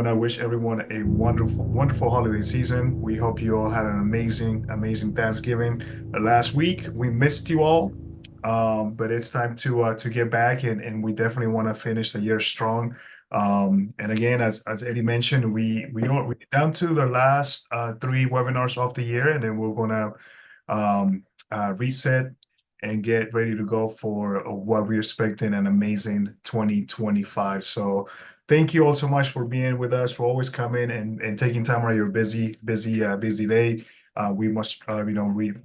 want to wish everyone a wonderful, wonderful holiday season. We hope you all had an amazing, amazing Thanksgiving last week. We missed you all, but it's time to get back, and we definitely want to finish the year strong. And again, as Eddie mentioned, we're down to the last three webinars of the year, and then we're gonna reset and get ready to go for what we're expecting an amazing 2025. So thank you all so much for being with us, for always coming and taking time out of your busy day. We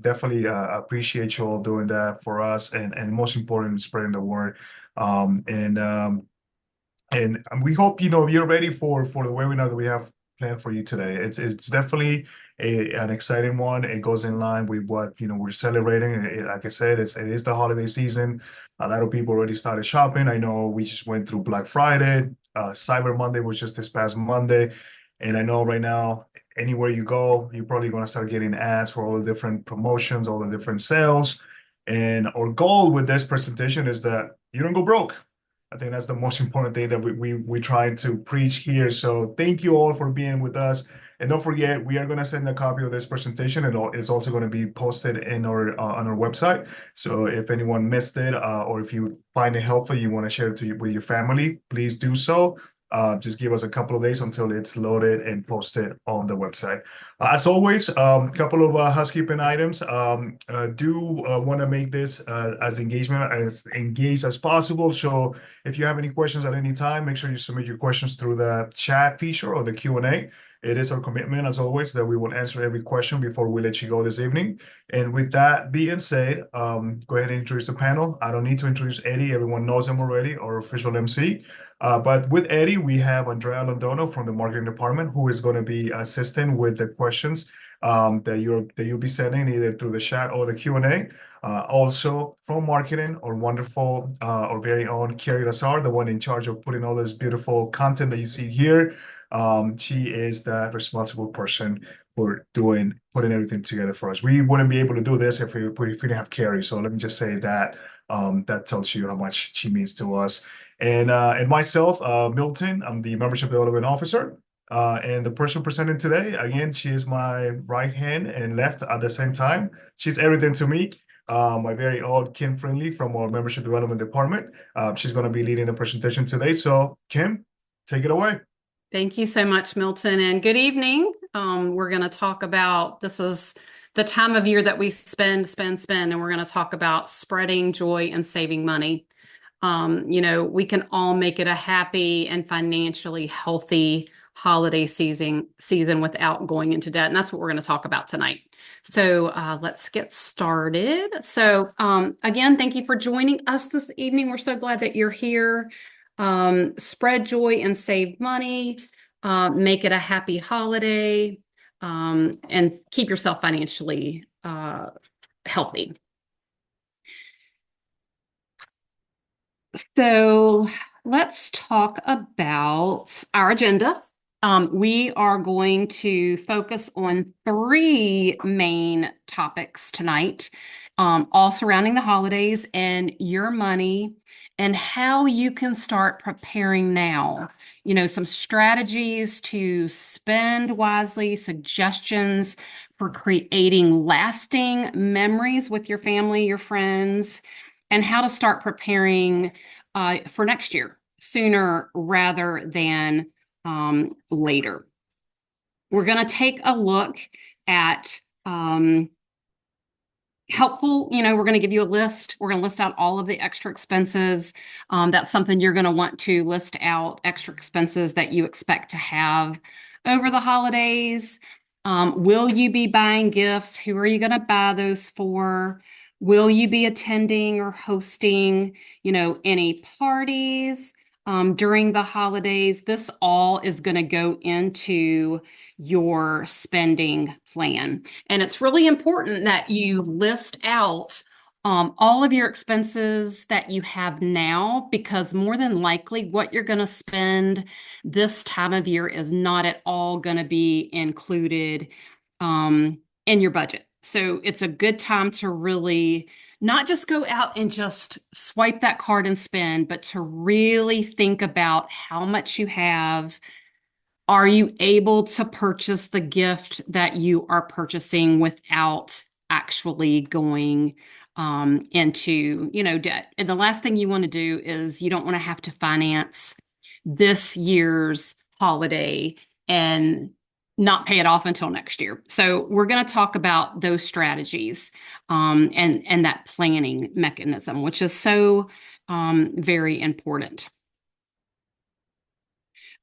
definitely appreciate you all doing that for us, and most important, spreading the word. Um, and um, and we hope you're ready for the webinar that we have planned for you today. It's definitely an exciting one. It goes in line with what we're celebrating. Like I said, it is the holiday season. A lot of people already started shopping. I know we just went through Black Friday. Cyber Monday was just this past Monday, and I know right now anywhere you go, you're probably going to start getting ads for all the different promotions, all the different sales. And our goal with this presentation is that you don't go broke. I think that's the most important thing that we try to preach here. So thank you all for being with us. And don't forget, we are going to send a copy of this presentation, and it's also going to be posted in our on our website. So if anyone missed it, or if you find it helpful, you want to share it with your family, please do so. Just give us a couple of days until it's loaded and posted on the website. As always, a couple of housekeeping items. Do want to make this as engaged as possible. So if you have any questions at any time, make sure you submit your questions through the chat feature or the Q&A. It is our commitment, as always, that we will answer every question before we let you go this evening. And with that being said, go ahead and introduce the panel. I don't need to introduce Eddie. Everyone knows him already, our official MC. But with Eddie, we have Andrea Londono from the marketing department, who is going to be assisting with the questions that you'll be sending either through the chat or the Q&A. Also from marketing, our wonderful, our very own Carrie Lazar, the one in charge of putting all this beautiful content that you see here. She is the responsible person for putting everything together for us. We wouldn't be able to do this if we didn't have Carrie. So let me just say that that tells you how much she means to us. And myself, Milton, I'm the Membership Development Officer. And the person presenting today, again, she is my right hand and left at the same time. She's everything to me. My very own Kim Friendly from our Membership Development Department. She's going to be leading the presentation today. So, Kim, take it away. Thank you so much, Milton, and good evening. We're going to talk about this is the time of year that we spend, and we're going to talk about spreading joy and saving money. We can all make it a happy and financially healthy holiday season without going into debt, and that's what we're going to talk about tonight. So let's get started. So again, thank you for joining us this evening. We're so glad that you're here. Spread joy and save money, make it a happy holiday, and keep yourself financially healthy. So let's talk about our agenda. We are going to focus on three main topics tonight, all surrounding the holidays and your money and how you can start preparing now. Some strategies to spend wisely, suggestions for creating lasting memories with your family, your friends, and how to start preparing for next year sooner rather than later. We're going to take a look at helpful, we're going to give you a list. We're going to list out all of the extra expenses. That's something you're going to want to list out, extra expenses that you expect to have over the holidays. Will you be buying gifts? Who are you going to buy those for? Will you be attending or hosting, any parties during the holidays? This all is going to go into your spending plan. And it's really important that you list out all of your expenses that you have now, because more than likely what you're going to spend this time of year is not at all going to be included in your budget. So it's a good time to really not just go out and just swipe that card and spend, but to really think about how much you have Are you able to purchase the gift that you are purchasing without actually going into, debt? And the last thing you want to do is you don't want to have to finance this year's holiday and not pay it off until next year. So we're going to talk about those strategies and that planning mechanism, which is so very important.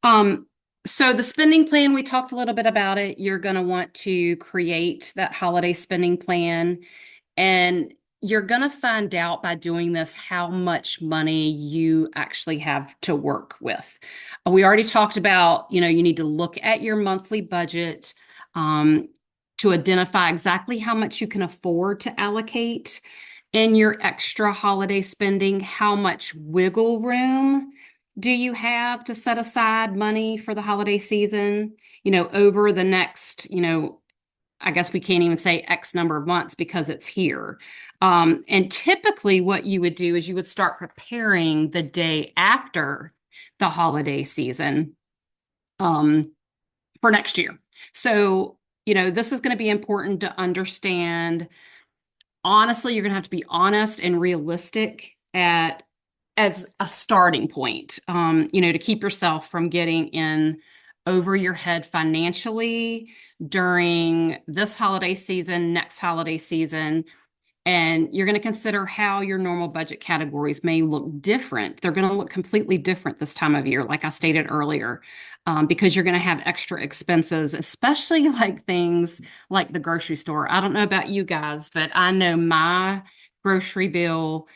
Um, so the spending plan, we talked a little bit about it. You're going to want to create that holiday spending plan, and you're going to find out by doing this how much money you actually have to work with. We already talked about, you need to look at your monthly budget um, to identify exactly how much you can afford to allocate in your extra holiday spending, how much wiggle room do you have to set aside money for the holiday season, over the next, I guess we can't even say X number of months because it's here. And typically, what you would do is you would start preparing the day after the holiday season for next year. So, this is going to be important to understand. Honestly, you're going to have to be honest and realistic as a starting point, to keep yourself from getting in over your head financially during this holiday season, next holiday season. And you're going to consider how your normal budget categories may look different. They're going to look completely different this time of year, like I stated earlier, because you're going to have extra expenses, especially like things like the grocery store. I don't know about you guys, but I know my grocery bill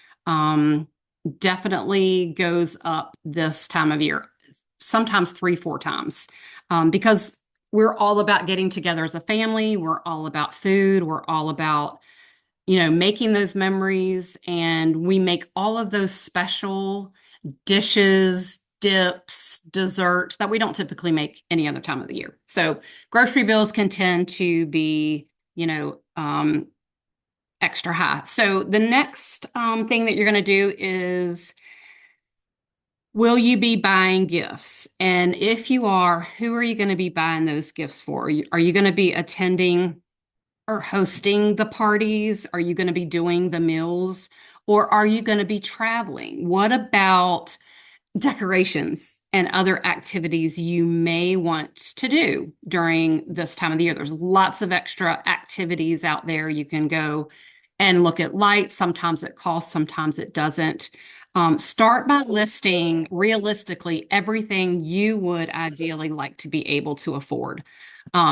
definitely goes up this time of year, sometimes 3, 4 times, because we're all about getting together as a family. We're all about food. We're all about making those memories. And we make all of those special dishes, dips, desserts that we don't typically make any other time of the year. So grocery bills can tend to be, extra high. So the next thing that you're going to do is, will you be buying gifts? And if you are, who are you going to be buying those gifts for? Are you going to be attending or hosting the parties? Are you going to be doing the meals? Or are you going to be traveling? What about decorations and other activities you may want to do during this time of the year? There's lots of extra activities out there. You can go and look at lights. Sometimes it costs, sometimes it doesn't. Start by listing realistically everything you would ideally like to be able to afford.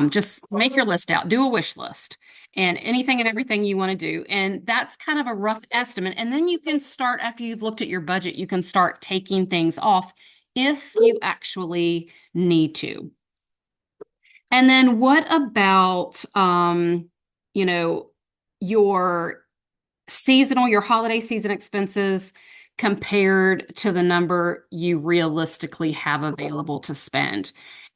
Just make your list out, do a wish list, and anything and everything you want to do. And that's kind of a rough estimate. And then you can start, after you've looked at your budget, you can start taking things off if you actually need to. And then what about, your your holiday season expenses compared to the number you realistically have available to spend?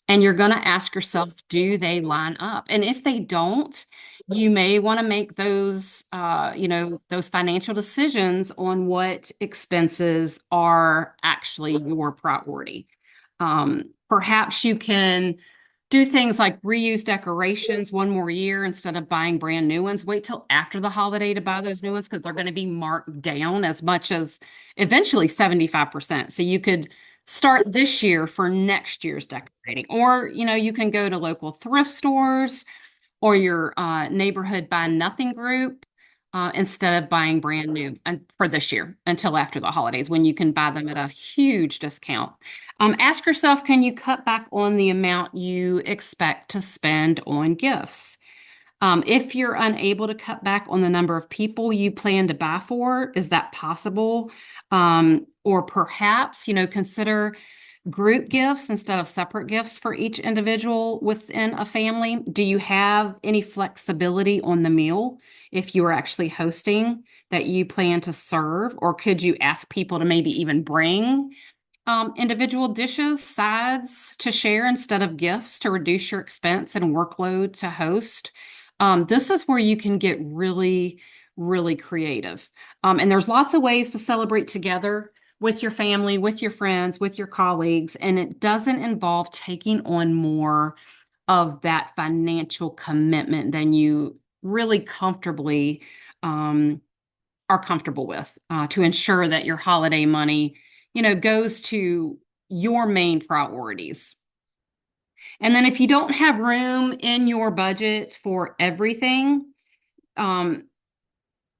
And you're going to ask yourself, do they line up? And if they don't, you may want to make those, those financial decisions on what expenses are actually your priority. Perhaps you can do things like reuse decorations one more year instead of buying brand new ones. Wait till after the holiday to buy those new ones because they're going to be marked down as much as eventually 75%. So you could start this year for next year's decorating. Or, you can go to local thrift stores or your neighborhood buy nothing group instead of buying brand new for this year until after the holidays when you can buy them at a huge discount. Ask yourself, can you cut back on the amount you expect to spend on gifts? If you're unable to cut back on the number of people you plan to buy for, is that possible? Or perhaps, consider group gifts instead of separate gifts for each individual within a family. Do you have any flexibility on the meal if you are actually hosting that you plan to serve? Or could you ask people to maybe even bring individual dishes, sides to share instead of gifts to reduce your expense and workload to host? This is where you can get really, really creative. And there's lots of ways to celebrate together with your family, with your friends, with your colleagues, and it doesn't involve taking on more of that financial commitment than you really comfortably um, are comfortable with to ensure that your holiday money, goes to your main priorities. And then if you don't have room in your budget for everything, um,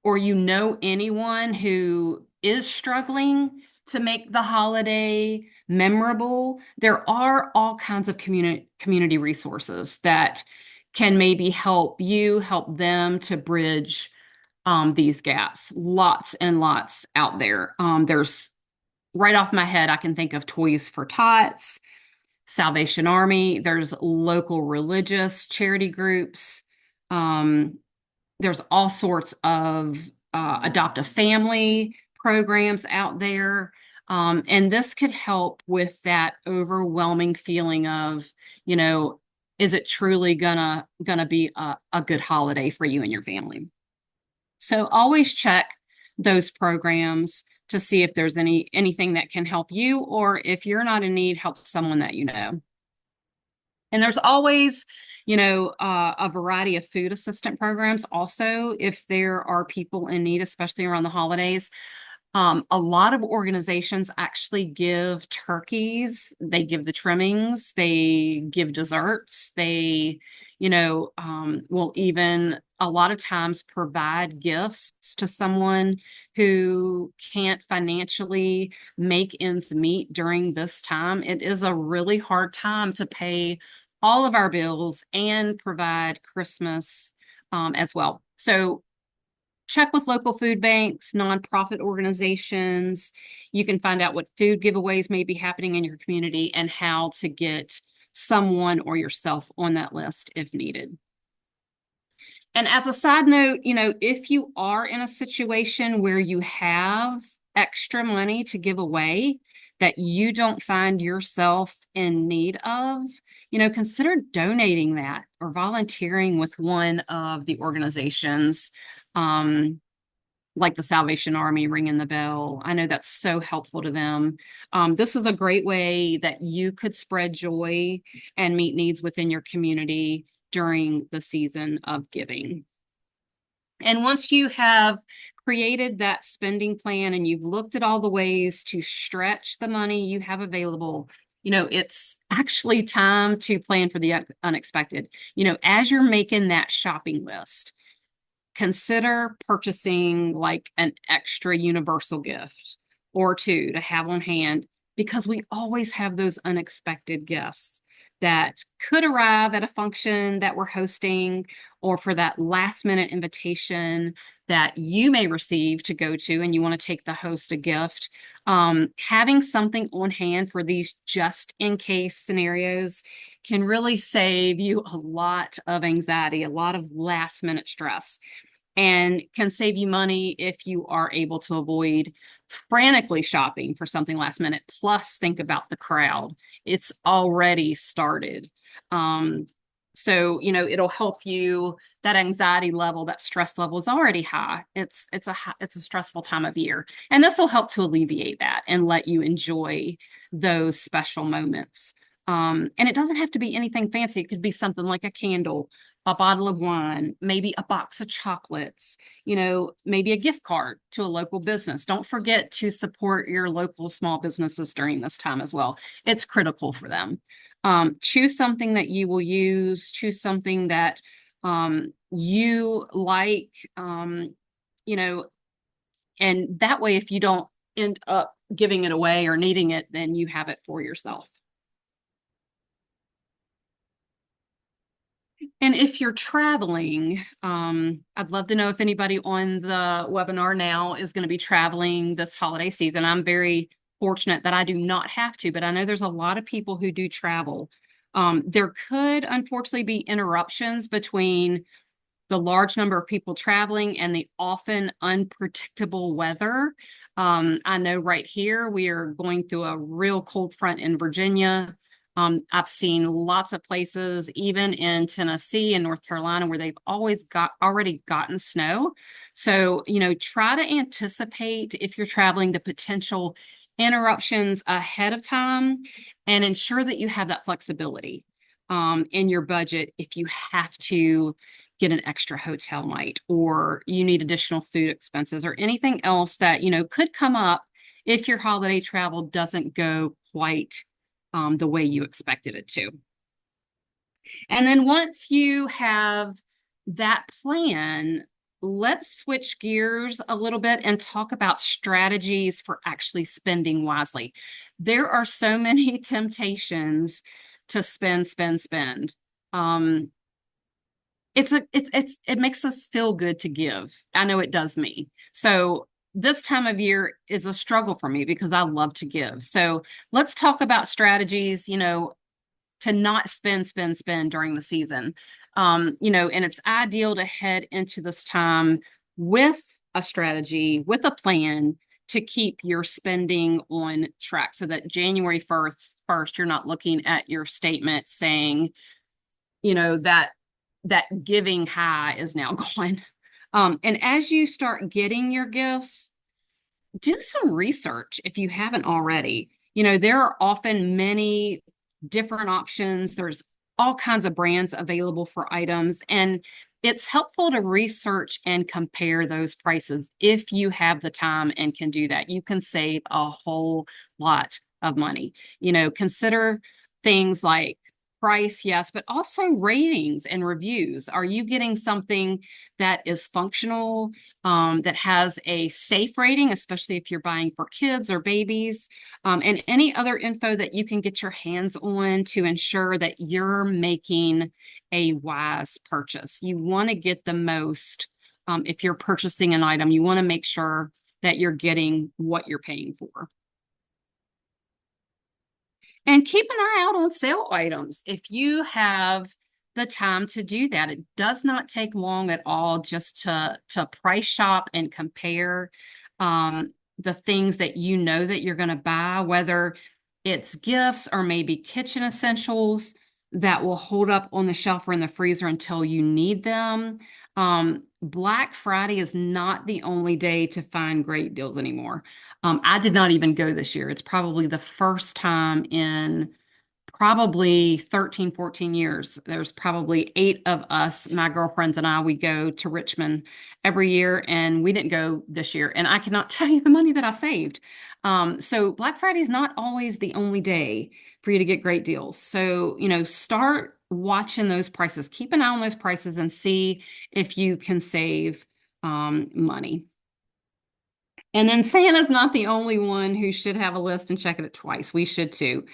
or anyone who is struggling to make the holiday memorable, there are all kinds of community resources that can maybe help them to bridge these gaps. Lots and lots out there. There's right off my head, I can think of Toys for Tots, Salvation Army. There's local religious charity groups. Um, there's all sorts of adopt a family programs out there. And this could help with that overwhelming feeling of, is it truly gonna be a good holiday for you and your family? So always check those programs to see if there's anything that can help you, or if you're not in need, help someone that you know. And there's always, a variety of food assistant programs also if there are people in need, especially around the holidays. A lot of organizations actually give turkeys, they give the trimmings, they give desserts, they, will even a lot of times provide gifts to someone who can't financially make ends meet during this time. It is a really hard time to pay all of our bills and provide Christmas as well. So check with local food banks, nonprofit organizations. You can find out what food giveaways may be happening in your community and how to get someone or yourself on that list if needed. And as a side note, if you are in a situation where you have extra money to give away that you don't find yourself in need of, consider donating that or volunteering with one of the organizations, like the Salvation Army, ringing the bell. I know that's so helpful to them. This is a great way that you could spread joy and meet needs within your community during the season of giving. And once you have created that spending plan and you've looked at all the ways to stretch the money you have available, it's actually time to plan for the unexpected. As you're making that shopping list, consider purchasing like an extra universal gift or two to have on hand, because we always have those unexpected guests that could arrive at a function that we're hosting, or for that last minute invitation that you may receive to go to and you want to take the host a gift. Having something on hand for these just in case scenarios can really save you a lot of anxiety, a lot of last minute stress, and can save you money if you are able to avoid frantically shopping for something last minute. Plus, think about the crowd. It's already started. So, it'll help you. That anxiety level, that stress level is already high. It's a stressful time of year. And this will help to alleviate that and let you enjoy those special moments. And it doesn't have to be anything fancy. It could be something like a candle, a bottle of wine, maybe a box of chocolates, maybe a gift card to a local business. Don't forget to support your local small businesses during this time as well. It's critical for them. Choose something that you will use, choose something that you like, and that way, if you don't end up giving it away or needing it, then you have it for yourself. And if you're traveling, I'd love to know if anybody on the webinar now is going to be traveling this holiday season. I'm very fortunate that I do not have to, but I know there's a lot of people who do travel. There could unfortunately be interruptions between the large number of people traveling and the often unpredictable weather. I know right here we are going through a real cold front in Virginia. I've seen lots of places, even in Tennessee and North Carolina, where they've already gotten snow. So, try to anticipate, if you're traveling, the potential interruptions ahead of time and ensure that you have that flexibility in your budget if you have to get an extra hotel night or you need additional food expenses or anything else that, could come up if your holiday travel doesn't go quite the way you expected it to. And then once you have that plan, let's switch gears a little bit and talk about strategies for actually spending wisely. There are so many temptations to spend, spend, spend. It makes us feel good to give. I know it does me. So this time of year is a struggle for me because I love to give. So let's talk about strategies, to not spend, spend, spend during the season. And it's ideal to head into this time with a strategy, with a plan to keep your spending on track so that January 1st, you're not looking at your statement saying, that giving high is now gone. And as you start getting your gifts, do some research if you haven't already. There are often many different options. There's all kinds of brands available for items, and it's helpful to research and compare those prices if you have the time and can do that. You can save a whole lot of money. Consider things like price, yes, but also ratings and reviews. Are you getting something that is functional, that has a safe rating, especially if you're buying for kids or babies, and any other info that you can get your hands on to ensure that you're making a wise purchase. You want to get the most, if you're purchasing an item, you want to make sure that you're getting what you're paying for. And keep an eye out on sale items if you have the time to do that. It does not take long at all just to price shop and compare the things that that you're going to buy, whether it's gifts or maybe kitchen essentials that will hold up on the shelf or in the freezer until you need them. Black Friday is not the only day to find great deals anymore. I did not even go this year. It's probably the first time in probably 13, 14 years. There's probably 8 of us, my girlfriends and I, we go to Richmond every year, and we didn't go this year. And I cannot tell you the money that I saved. So Black Friday is not always the only day for you to get great deals. So, start watching those prices. Keep an eye on those prices and see if you can save money. And then Santa's not the only one who should have a list and check it twice. We should too.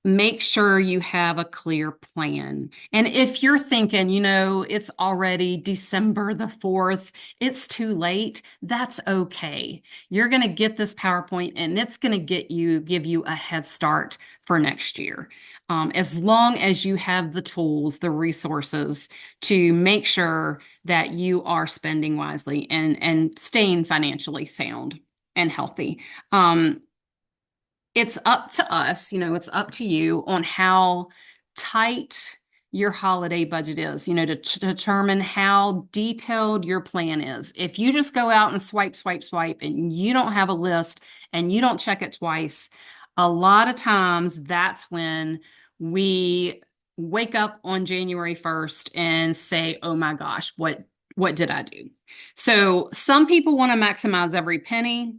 Make sure you have a clear plan. And if you're thinking, it's already December the 4th, it's too late, that's okay. You're going to get this PowerPoint and it's going to give you a head start for next year. As long as you have the tools, the resources to make sure that you are spending wisely and staying financially sound and healthy. It's up to us, it's up to you on how tight your holiday budget is, to determine how detailed your plan is. If you just go out and swipe, swipe, swipe, and you don't have a list and you don't check it twice, a lot of times that's when we wake up on January 1st and say, oh my gosh, what did I do? So some people want to maximize every penny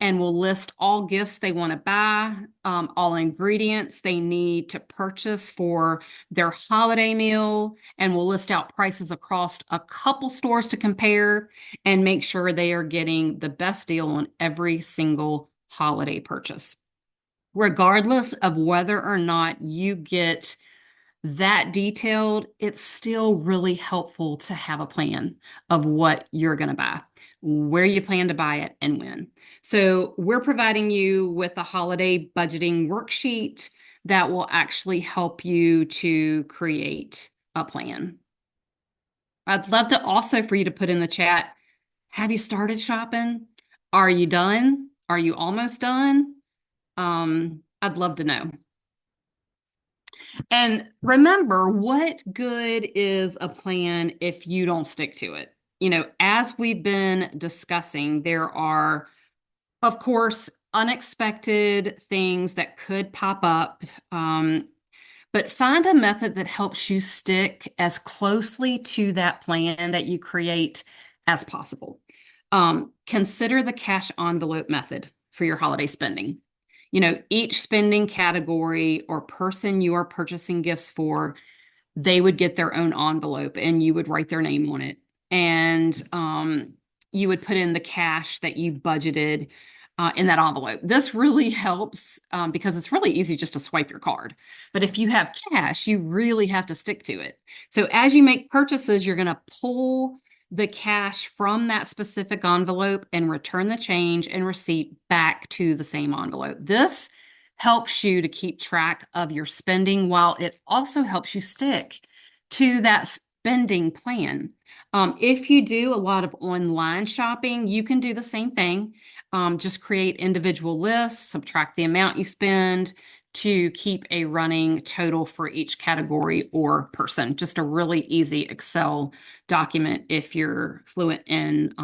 and will list all gifts they want to buy, all ingredients they need to purchase for their holiday meal, and will list out prices across a couple stores to compare and make sure they are getting the best deal on every single holiday purchase. Regardless of whether or not you get that detailed, it's still really helpful to have a plan of what you're going to buy, where you plan to buy it, and when. So we're providing you with a holiday budgeting worksheet that will actually help you to create a plan. I'd love to also for you to put in the chat, have you started shopping? Are you done? Are you almost done? I'd love to know. And remember, what good is a plan if you don't stick to it? As we've been discussing, there are, of course, unexpected things that could pop up. But find a method that helps you stick as closely to that plan that you create as possible. Consider the cash envelope method for your holiday spending. Each spending category or person you are purchasing gifts for, they would get their own envelope and you would write their name on it. And you would put in the cash that you budgeted in that envelope. This really helps because it's really easy just to swipe your card. But if you have cash, you really have to stick to it. So as you make purchases, you're going to pull the cash from that specific envelope and return the change and receipt back to the same envelope. This helps you to keep track of your spending while it also helps you stick to that spending plan. If you do a lot of online shopping, you can do the same thing. Just create individual lists, subtract the amount you spend to keep a running total for each category or person. Just a really easy Excel document if you're fluent in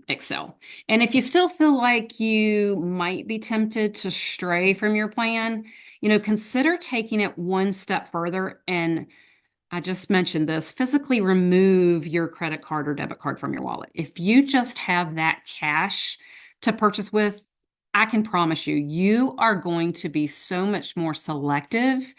Excel. And if you still feel like you might be tempted to stray from your plan, consider taking it one step further. And I just mentioned this, physically remove your credit card or debit card from your wallet. If you just have that cash to purchase with, I can promise you, you are going to be so much more selective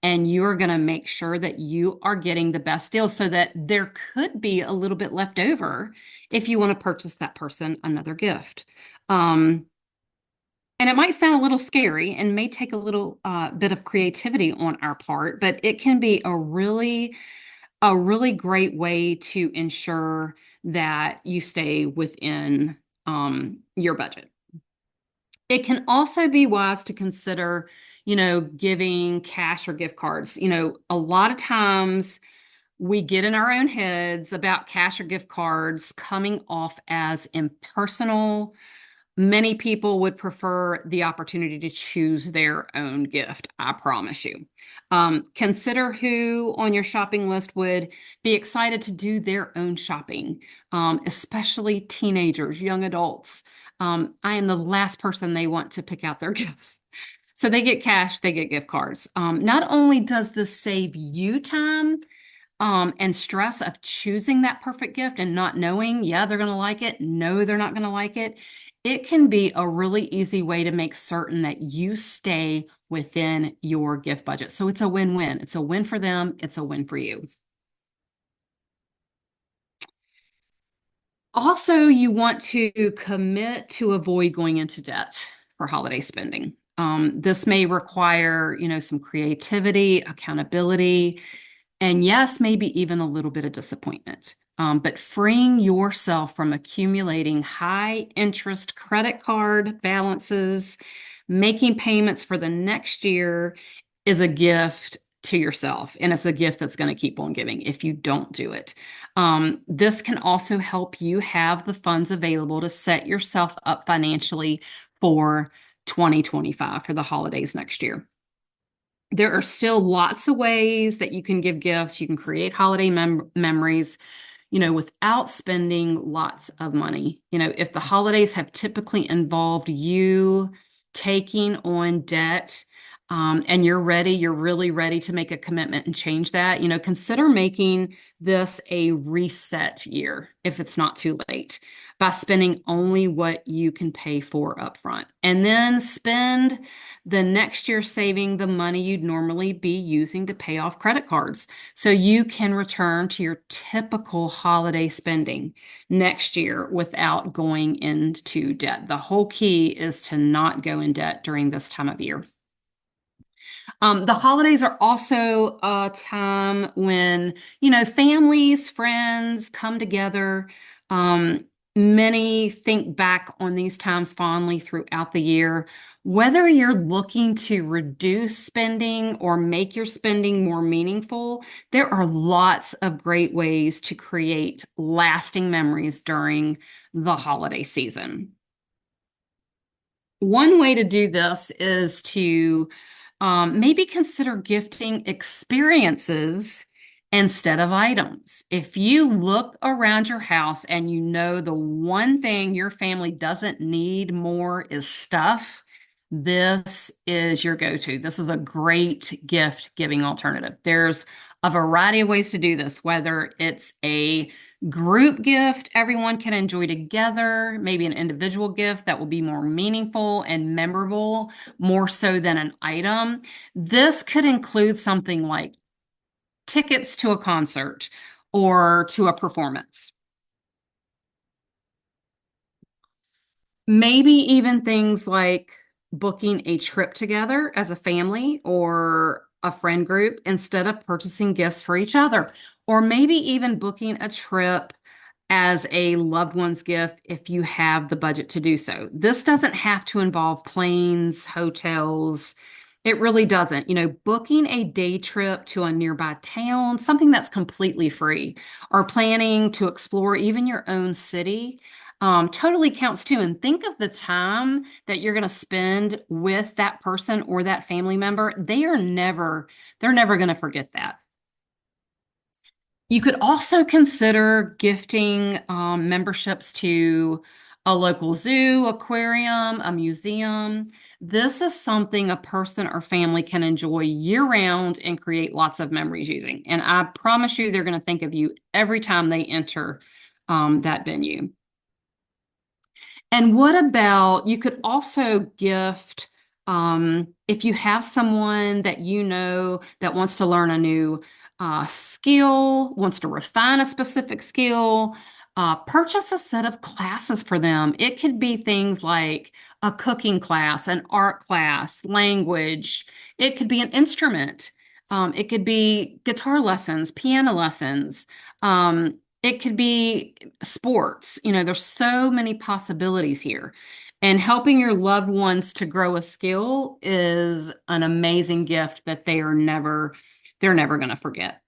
and you are going to make sure that you are getting the best deal so that there could be a little bit left over if you want to purchase that person another gift. And it might sound a little scary and may take a little bit of creativity on our part, but it can be a really great way to ensure that you stay within your budget. It can also be wise to consider, giving cash or gift cards. A lot of times we get in our own heads about cash or gift cards coming off as impersonal. Many people would prefer the opportunity to choose their own gift, I promise you. Consider who on your shopping list would be excited to do their own shopping, especially teenagers, young adults. I am the last person they want to pick out their gifts. So they get cash, they get gift cards. Not only does this save you time, and stress of choosing that perfect gift and not knowing, yeah, they're going to like it. No, they're not going to like it. It can be a really easy way to make certain that you stay within your gift budget. So it's a win-win. It's a win for them. It's a win for you. Also, you want to commit to avoid going into debt for holiday spending. This may require, some creativity, accountability, and yes, maybe even a little bit of disappointment. But freeing yourself from accumulating high interest credit card balances, making payments for the next year is a gift to yourself. And it's a gift that's going to keep on giving if you don't do it. This can also help you have the funds available to set yourself up financially for 2025 for the holidays next year. There are still lots of ways that you can give gifts. You can create holiday memories, without spending lots of money. If the holidays have typically involved you taking on debt, and you're really ready to make a commitment and change that, consider making this a reset year if it's not too late by spending only what you can pay for upfront. And then spend the next year saving the money you'd normally be using to pay off credit cards so you can return to your typical holiday spending next year without going into debt. The whole key is to not go in debt during this time of year. The holidays are also a time when, families, friends come together. Many think back on these times fondly throughout the year. Whether you're looking to reduce spending or make your spending more meaningful, there are lots of great ways to create lasting memories during the holiday season. One way to do this is to maybe consider gifting experiences instead of items. If you look around your house and the one thing your family doesn't need more is stuff, this is your go-to. This is a great gift giving alternative. There's a variety of ways to do this, whether it's a group gift everyone can enjoy together, maybe an individual gift that will be more meaningful and memorable, more so than an item. This could include something like tickets to a concert or to a performance. Maybe even things like booking a trip together as a family or a friend group instead of purchasing gifts for each other. Or maybe even booking a trip as a loved one's gift if you have the budget to do so. This doesn't have to involve planes, hotels. It really doesn't. Booking a day trip to a nearby town, something that's completely free, or planning to explore even your own city, totally counts too. And think of the time that you're going to spend with that person or that family member. They're never going to forget that. You could also consider gifting memberships to a local zoo, aquarium, a museum. This is something a person or family can enjoy year-round and create lots of memories using. And I promise you, they're going to think of you every time they enter that venue. And what about, you could also gift, if you have someone that you know that wants to learn a new skill, wants to refine a specific skill, purchase a set of classes for them. It could be things like a cooking class, an art class, language. It could be an instrument. It could be guitar lessons, piano lessons. It could be sports. There's so many possibilities here. And helping your loved ones to grow a skill is an amazing gift that they're never going to forget.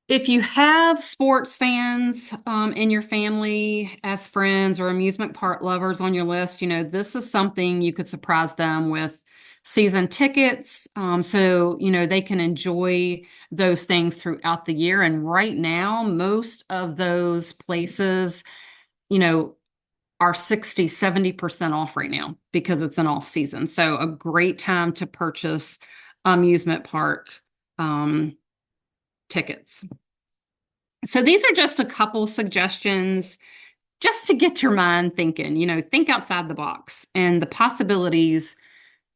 If you have sports fans in your family as friends or amusement park lovers on your list, this is something you could surprise them with season tickets. So, they can enjoy those things throughout the year. And right now, most of those places, are 60, 70% off right now because it's an off season. So a great time to purchase amusement park tickets. So these are just a couple suggestions just to get your mind thinking, think outside the box, and the possibilities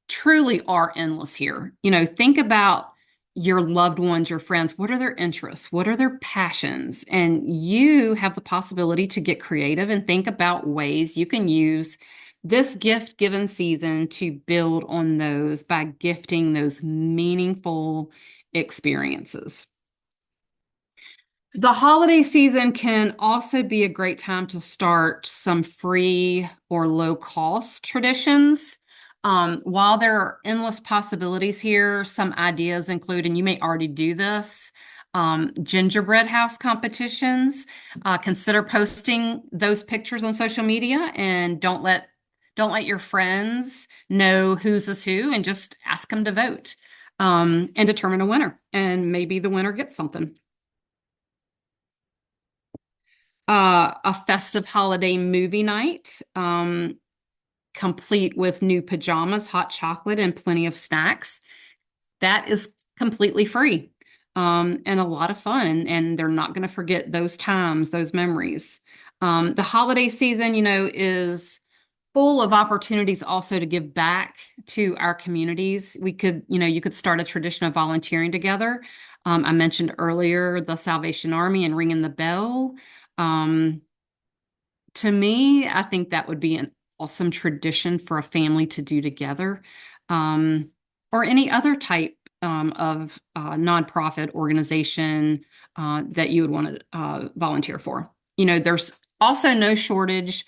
truly are endless here. Think about your loved ones, your friends. What are their interests? What are their passions? And you have the possibility to get creative and think about ways you can use this gift given season to build on those by gifting those meaningful experiences. The holiday season can also be a great time to start some free or low cost traditions. While there are endless possibilities here, some ideas include, and you may already do this, gingerbread house competitions. Consider posting those pictures on social media, and don't let your friends know whose is who, and just ask them to vote and determine a winner. And maybe the winner gets something. A festive holiday movie night, complete with new pajamas, hot chocolate, and plenty of snacks. That is completely free, and a lot of fun. And they're not going to forget those times, those memories. The holiday season, is full of opportunities also to give back to our communities. You could start a tradition of volunteering together. I mentioned earlier the Salvation Army and ringing the bell. To me, I think that would be an awesome tradition for a family to do together, or any other type of nonprofit organization that you would want to volunteer for. There's also no shortage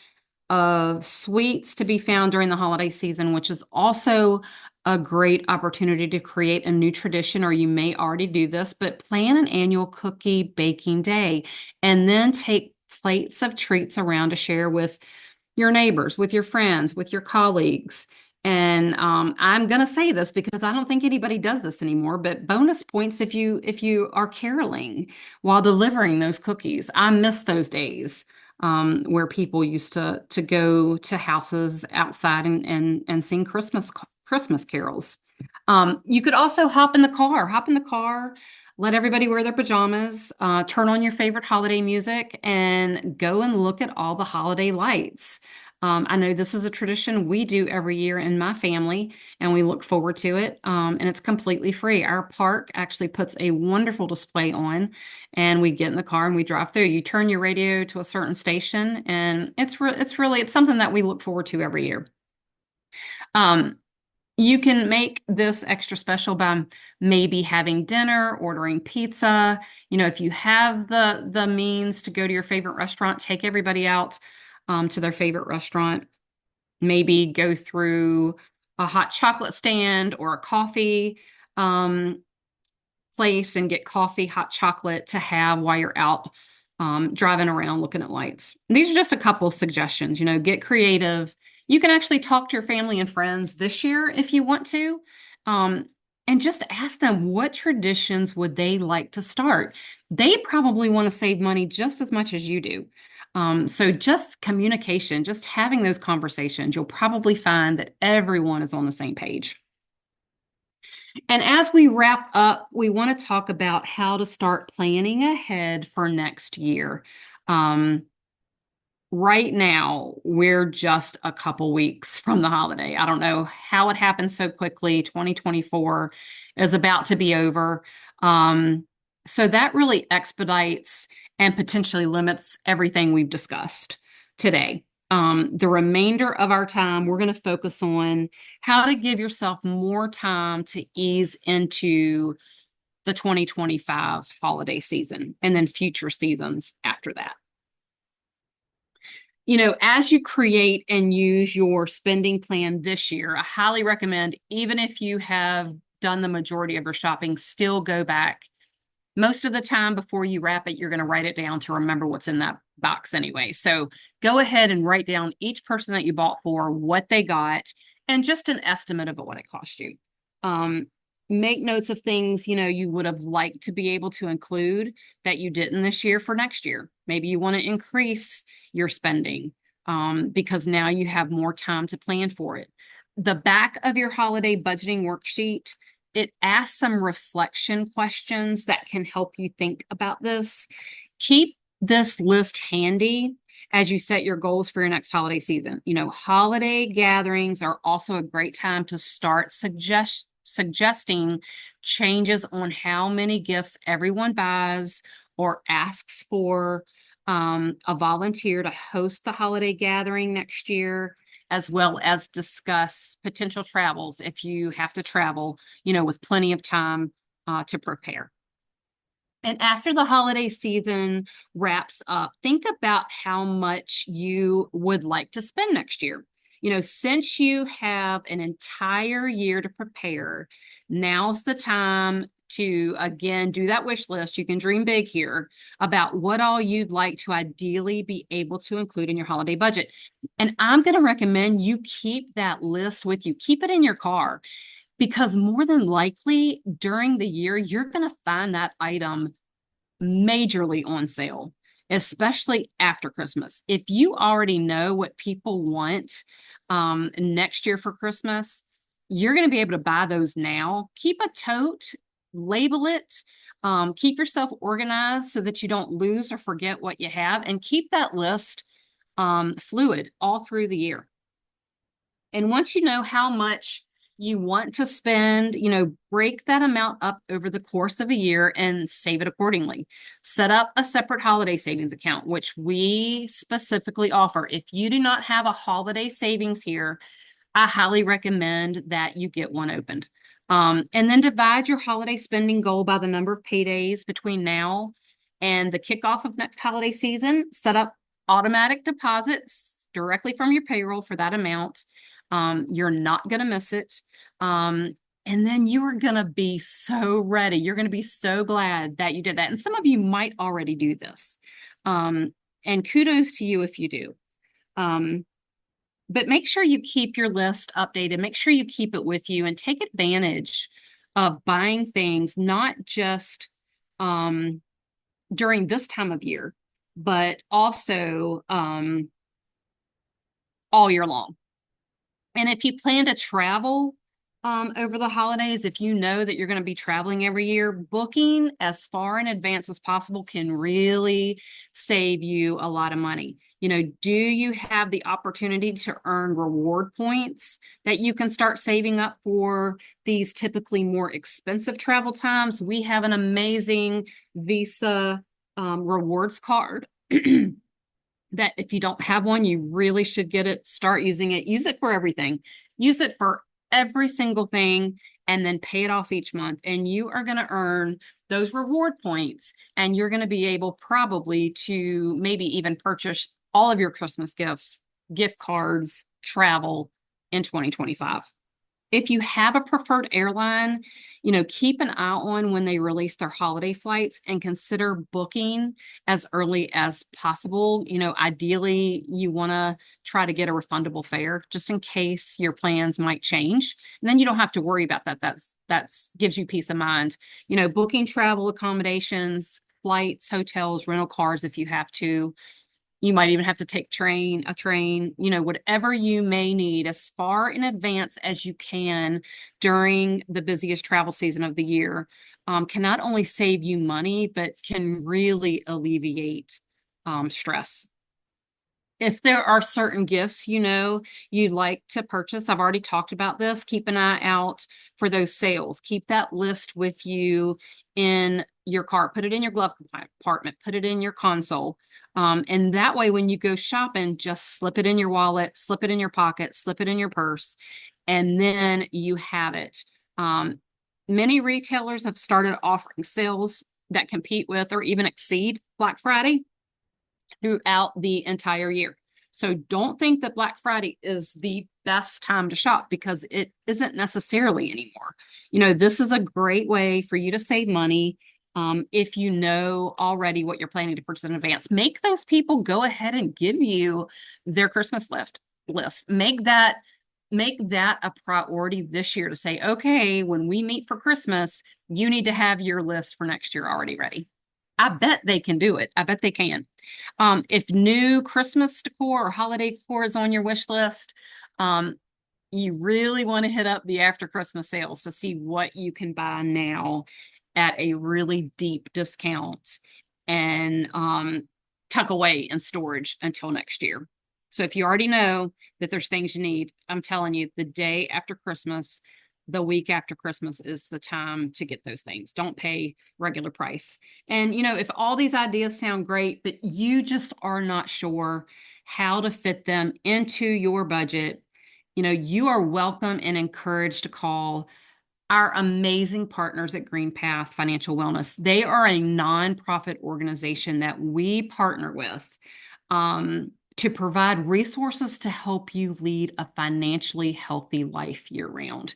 of sweets to be found during the holiday season, which is also a great opportunity to create a new tradition, or you may already do this, but plan an annual cookie baking day and then take plates of treats around to share with your neighbors, with your friends, with your colleagues. And I'm going to say this because I don't think anybody does this anymore, but bonus points if you are caroling while delivering those cookies. I miss those days. where people used to go to houses outside and sing Christmas carols. You could also hop in the car, let everybody wear their pajamas, turn on your favorite holiday music, and go and look at all the holiday lights. I know this is a tradition we do every year in my family, and we look forward to it. And it's completely free. Our park actually puts a wonderful display on, and we get in the car and we drive through. You turn your radio to a certain station, and it's something that we look forward to every year. Um, you can make this extra special by maybe having dinner, ordering pizza. You know, if you have the means to go to your favorite restaurant, take everybody out to their favorite restaurant. Maybe go through a hot chocolate stand or a coffee place and get coffee, hot chocolate to have while you're out driving around looking at lights. These are just a couple of suggestions. You know, get creative. You can actually talk to your family and friends this year if you want to. And just ask them what traditions would they like to start. They probably want to save money just as much as you do. So just communication, just having those conversations, you'll probably find that everyone is on the same page. And as we wrap up, we want to talk about how to start planning ahead for next year. Um, right now, we're just a couple weeks from the holiday. I don't know how it happened so quickly. 2024 is about to be over. So that really expedites and potentially limits everything we've discussed today. The remainder of our time, we're going to focus on how to give yourself more time to ease into the 2025 holiday season and then future seasons after that. You know, as you create and use your spending plan this year, I highly recommend, even if you have done the majority of your shopping, still go back. Most of the time before you wrap it, you're going to write it down to remember what's in that box anyway. So go ahead and write down each person that you bought for, what they got, and just an estimate of what it cost you. Make notes of things, you know, you would have liked to be able to include that you didn't this year for next year. Maybe you want to increase your spending because now you have more time to plan for it. The back of your holiday budgeting worksheet, it asks some reflection questions that can help you think about this. Keep this list handy as you set your goals for your next holiday season. You know, holiday gatherings are also a great time to start suggesting changes on how many gifts everyone buys or asks for a volunteer to host the holiday gathering next year, as well as discuss potential travels if you have to travel, you know, with plenty of time to prepare. And after the holiday season wraps up, think about how much you would like to spend next year. You know, since you have an entire year to prepare, now's the time to again do that wish list. You can dream big here about what all you'd like to ideally be able to include in your holiday budget. And I'm going to recommend you keep that list with you, keep it in your car, because more than likely during the year, you're going to find that item majorly on sale, especially after Christmas. If you already know what people want next year for Christmas, you're going to be able to buy those now. Keep a tote, label it, keep yourself organized so that you don't lose or forget what you have, and keep that list fluid all through the year. And once you know how much you want to spend, you know, break that amount up over the course of a year and save it accordingly. Set up a separate holiday savings account, which we specifically offer. If you do not have a holiday savings here, I highly recommend that you get one opened. And then divide your holiday spending goal by the number of paydays between now and the kickoff of next holiday season. Set up automatic deposits directly from your payroll for that amount. You're not going to miss it. And then you are going to be so ready. You're going to be so glad that you did that. And some of you might already do this. And kudos to you if you do. But make sure you keep your list updated. Make sure you keep it with you and take advantage of buying things, not just during this time of year, but also all year long. And if you plan to travel over the holidays, if you know that you're going to be traveling every year, booking as far in advance as possible can really save you a lot of money. You know, do you have the opportunity to earn reward points that you can start saving up for these typically more expensive travel times? We have an amazing Visa rewards card. That if you don't have one, you really should get it, start using it, use it for everything, use it for every single thing, and then pay it off each month. And you are going to earn those reward points, and you're going to be able probably to maybe even purchase all of your Christmas gifts, gift cards, travel in 2025. If you have a preferred airline, you know, keep an eye on when they release their holiday flights and consider booking as early as possible. You know, ideally, you want to try to get a refundable fare just in case your plans might change. And then you don't have to worry about that. That's gives you peace of mind. You know, booking travel accommodations, flights, hotels, rental cars if you have to. You might even have to take a train, you know, whatever you may need as far in advance as you can during the busiest travel season of the year, can not only save you money, but can really alleviate stress. If there are certain gifts, you know, you'd like to purchase, I've already talked about this, keep an eye out for those sales. Keep that list with you in your car, put it in your glove compartment, put it in your console. And that way, when you go shopping, just slip it in your wallet, slip it in your pocket, slip it in your purse, and then you have it. Many retailers have started offering sales that compete with or even exceed Black Friday throughout the entire year. So don't think that Black Friday is the best time to shop because it isn't necessarily anymore. You know, this is a great way for you to save money. If you know already what you're planning to purchase in advance, make those people go ahead and give you their Christmas list. Make that a priority this year to say, okay, when we meet for Christmas, you need to have your list for next year already ready. I bet they can do it. I bet they can. If new Christmas decor or holiday decor is on your wish list, you really want to hit up the after Christmas sales to see what you can buy now at a really deep discount and tuck away in storage until next year. So if you already know that there's things you need, I'm telling you, the day after Christmas, the week after Christmas is the time to get those things. Don't pay regular price. And, you know, if all these ideas sound great, but you just are not sure how to fit them into your budget, you know, you are welcome and encouraged to call our amazing partners at GreenPath Financial Wellness. They are a nonprofit organization that we partner with to provide resources to help you lead a financially healthy life year round.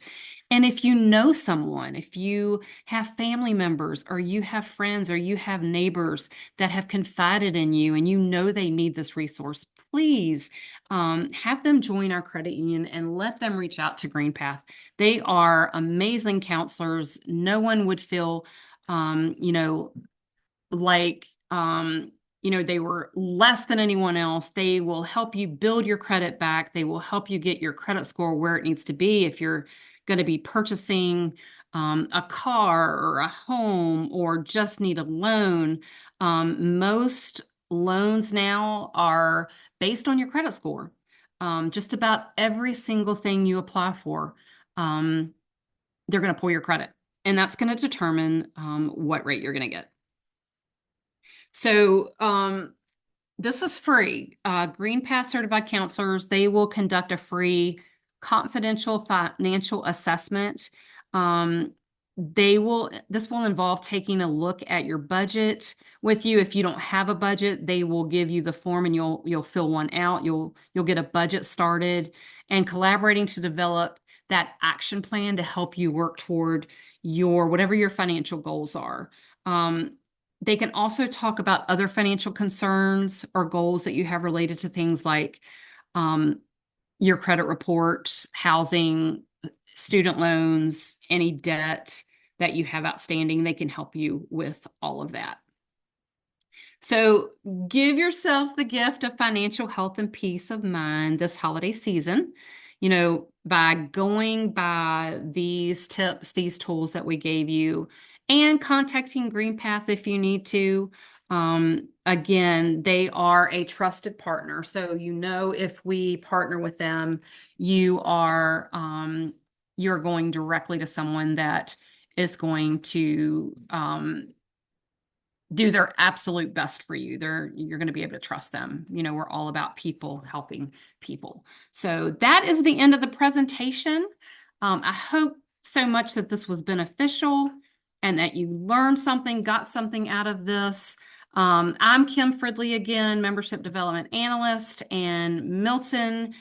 And if you know someone, if you have family members, or you have friends, or you have neighbors that have confided in you and you know they need this resource, please have them join our credit union and let them reach out to GreenPath. They are amazing counselors. No one would feel, you know, like, you know, they were less than anyone else. They will help you build your credit back. They will help you get your credit score where it needs to be if you're going to be purchasing a car or a home or just need a loan. Most loans now are based on your credit score. Just about every single thing you apply for, they're going to pull your credit, and that's going to determine what rate you're going to get. So this is free. GreenPath certified counselors, they will conduct a free confidential financial assessment. This will involve taking a look at your budget with you. If you don't have a budget, they will give you the form and you'll fill one out. You'll get a budget started and collaborating to develop that action plan to help you work toward whatever your financial goals are. They can also talk about other financial concerns or goals that you have related to things like your credit reports, housing, student loans, any debt that you have outstanding. They can help you with all of that. So give yourself the gift of financial health and peace of mind this holiday season, by going by these tips, these tools that we gave you, and contacting GreenPath if you need to. Again, they are a trusted partner. So, if we partner with them, you're going directly to someone that is going to do their absolute best for you. You're going to be able to trust them. We're all about people helping people. So that is the end of the presentation. I hope so much that this was beneficial and that you learned something, got something out of this. I'm Kim Fridley again, Membership Development Analyst, and Milton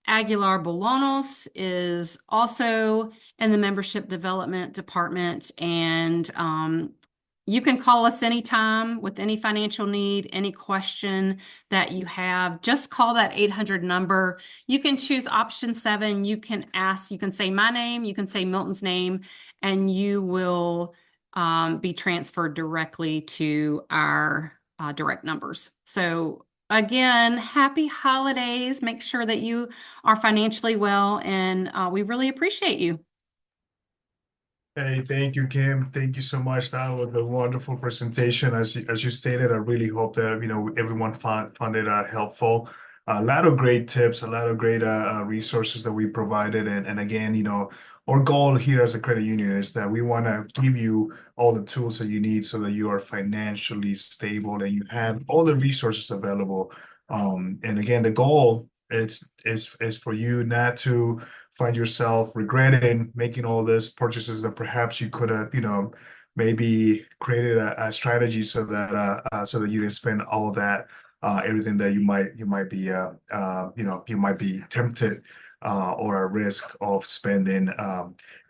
Aguilar Bolanos is also in the Membership Development Department. And you can call us anytime with any financial need, any question that you have. Just call that 800 number. You can choose option 7. You can say my name, you can say Milton's name, and you will be transferred directly to our direct numbers. So again, happy holidays. Make sure that you are financially well, and we really appreciate you. Hey, thank you, Kim. Thank you so much. That was a wonderful presentation. As you stated, I really hope that everyone found it helpful. A lot of great tips, a lot of great resources that we provided, and again, our goal here as a credit union is that we want to give you all the tools that you need so that you are financially stable and you have all the resources available. And again, the goal is for you not to find yourself regretting making all these purchases that perhaps you could have, maybe created a strategy so that you didn't spend all of that, everything that you might be tempted or at risk of spending.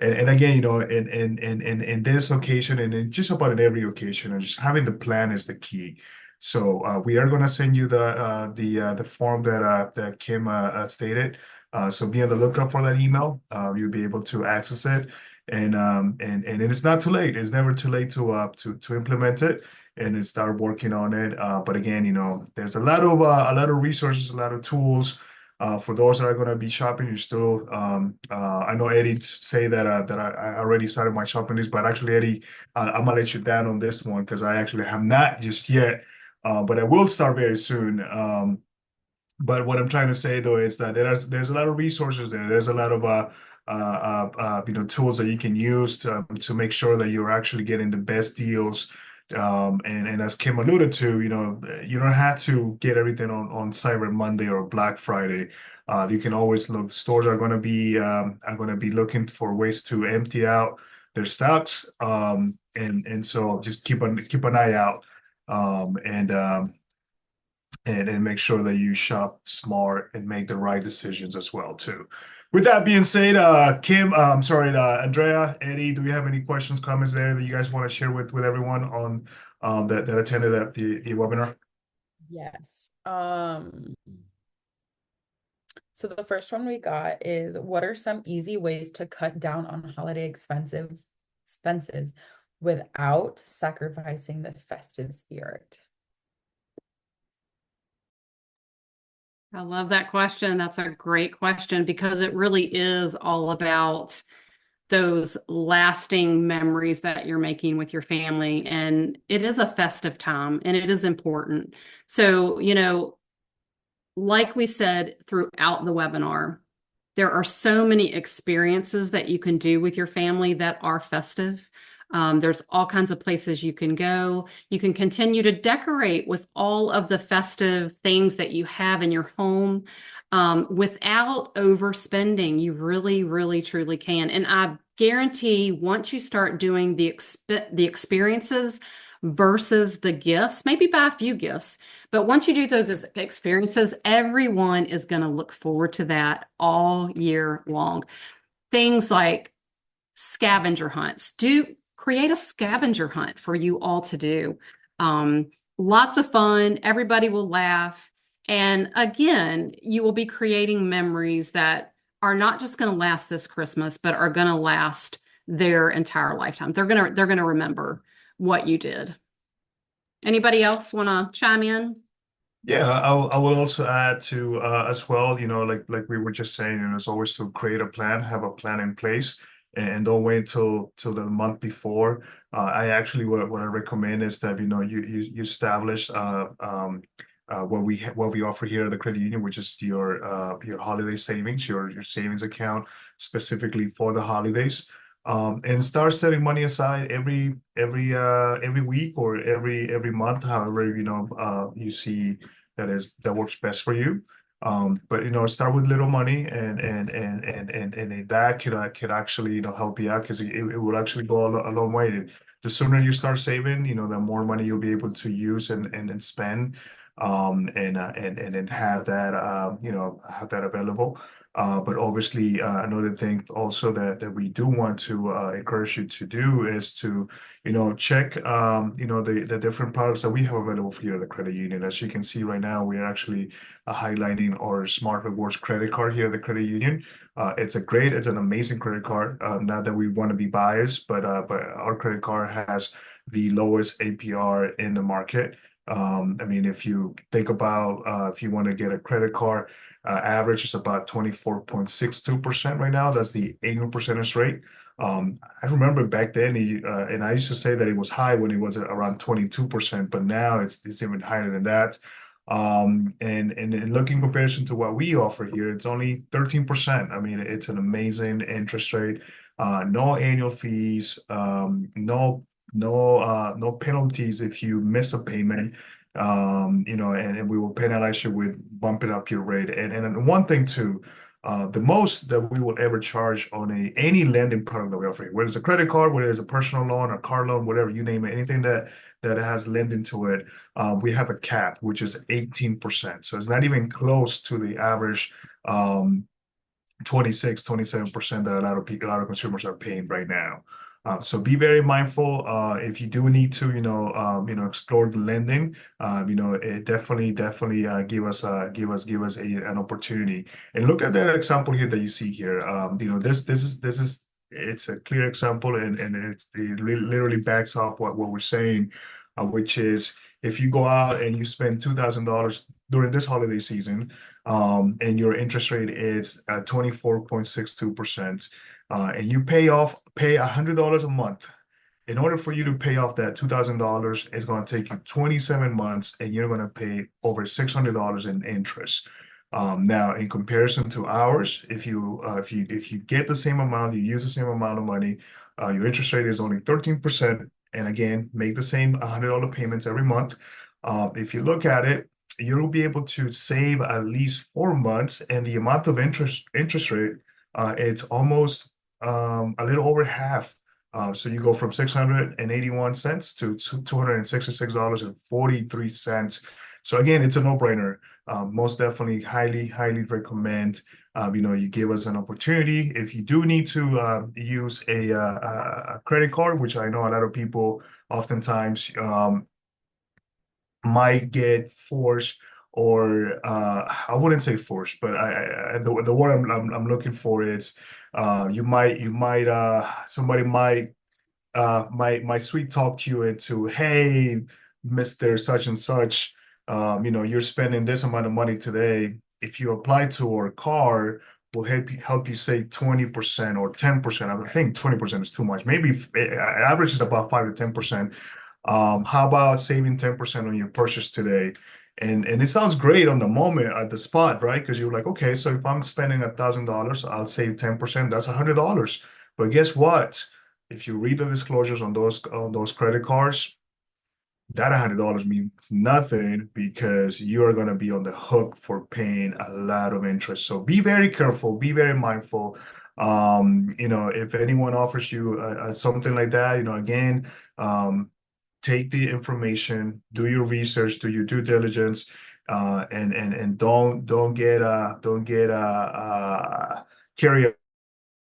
And again, in this occasion and in just about in every occasion, and just having the plan is the key. So we are going to send you the form that Kim stated. So be on the lookout for that email. You'll be able to access it, and it's not too late. It's never too late to implement it and start working on it. But again, there's a lot of resources, a lot of tools. For those that are going to be shopping, you still. I know Eddie say that I already started my shopping list, but actually, Eddie, I'm gonna let you down on this one because I actually have not just yet. But I will start very soon. But what I'm trying to say though is that there's a lot of resources there. There's a lot of tools that you can use to make sure that you're actually getting the best deals. And as Kim alluded to, you don't have to get everything on Cyber Monday or Black Friday. You can always look. Stores are going to be looking for ways to empty out their stocks. And so just keep an eye out. And make sure that you shop smart and make the right decisions as well too. With that being said, Kim, sorry, Andrea, Eddie, do you have any questions, comments there that you guys want to share with everyone on that attended at the webinar? Yes. So the first one we got is, what are some easy ways to cut down on holiday expenses without sacrificing the festive spirit? I love that question. That's a great question because it really is all about those lasting memories that you're making with your family. And it is a festive time and it is important. So, like we said throughout the webinar, there are so many experiences that you can do with your family that are festive. There's all kinds of places you can go. You can continue to decorate with all of the festive things that you have in your home without overspending. You really, really, truly can. And I guarantee once you start doing the experiences versus the gifts, maybe buy a few gifts, but once you do those experiences, everyone is going to look forward to that all year long. Things like scavenger hunts. Create a scavenger hunt for you all to do. Lots of fun. Everybody will laugh. And again, you will be creating memories that are not just going to last this Christmas, but are going to last their entire lifetime. They're going to remember what you did. Anybody else want to chime in? Yeah, I will also add to as well, like we were just saying, it's always to create a plan, have a plan in place, and don't wait till the month before. I actually what I recommend is that you establish what we offer here at the credit union, which is your holiday savings, your savings account specifically for the holidays. And start setting money aside every week or every month, however you see that works best for you. But start with little money, and that could actually help you out, because it will actually go a long way. The sooner you start saving, the more money you'll be able to use and spend, and then have that have that available. But obviously, another thing also that we do want to encourage you to do is to check the different products that we have available for you at the credit union. As you can see right now, we are actually highlighting our Smart Rewards credit card here at the credit union. It's an amazing credit card. Not that we want to be biased, but our credit card has the lowest APR in the market. I mean, if you think about if you want to get a credit card, average is about 24.62% right now. That's the annual percentage rate. I remember back then, and I used to say that it was high when it was around 22%, but now it's even higher than that. And look, in comparison to what we offer here, it's only 13%. I mean, it's an amazing interest rate, no annual fees, no penalties if you miss a payment. And we will penalize you with bumping up your rate. And one thing too, the most that we will ever charge on any lending product that we offer, whether it's a credit card, whether it's a personal loan or car loan, whatever you name it, anything that has lending to it, we have a cap, which is 18%. So it's not even close to the average 27% that a lot of consumers are paying right now. So be very mindful. If you do need to, explore the lending, it definitely give us an opportunity. And look at that example here that you see here. This is it's a clear example, and it literally backs up what we're saying, which is if you go out and you spend $2,000 during this holiday season, and your interest rate is 24.62%, and you pay $100 a month. In order for you to pay off that $2,000, it's going to take you 27 months, and you're going to pay over $600 in interest. Now, in comparison to ours, if you get the same amount, you use the same amount of money, your interest rate is only 13%, and again, make the same $100 payments every month. If you look at it, you'll be able to save at least 4 months, and the amount of interest rate, it's almost a little over half. So you go from 681 cents to $266.43. So again, it's a no-brainer. Most definitely, highly recommend. You give us an opportunity. If you do need to use a credit card, which I know a lot of people oftentimes might get forced, or I wouldn't say forced, but the word I'm looking for is somebody might sweet talk to you into, hey, Mr. Such and such, you're spending this amount of money today. If you apply to our card, will help you save 20% or 10%. I think 20% is too much. Maybe average is about 5 to 10%. How about saving 10% on your purchase today? And it sounds great on the moment at the spot, right? Because you're like, okay, so if I'm spending $1,000, I'll save 10%. That's $100. But guess what? If you read the disclosures on those credit cards, that $100 means nothing, because you are going to be on the hook for paying a lot of interest. So be very careful, be very mindful. If anyone offers you something like that, again, take the information, do your research, do your due diligence, and don't get carried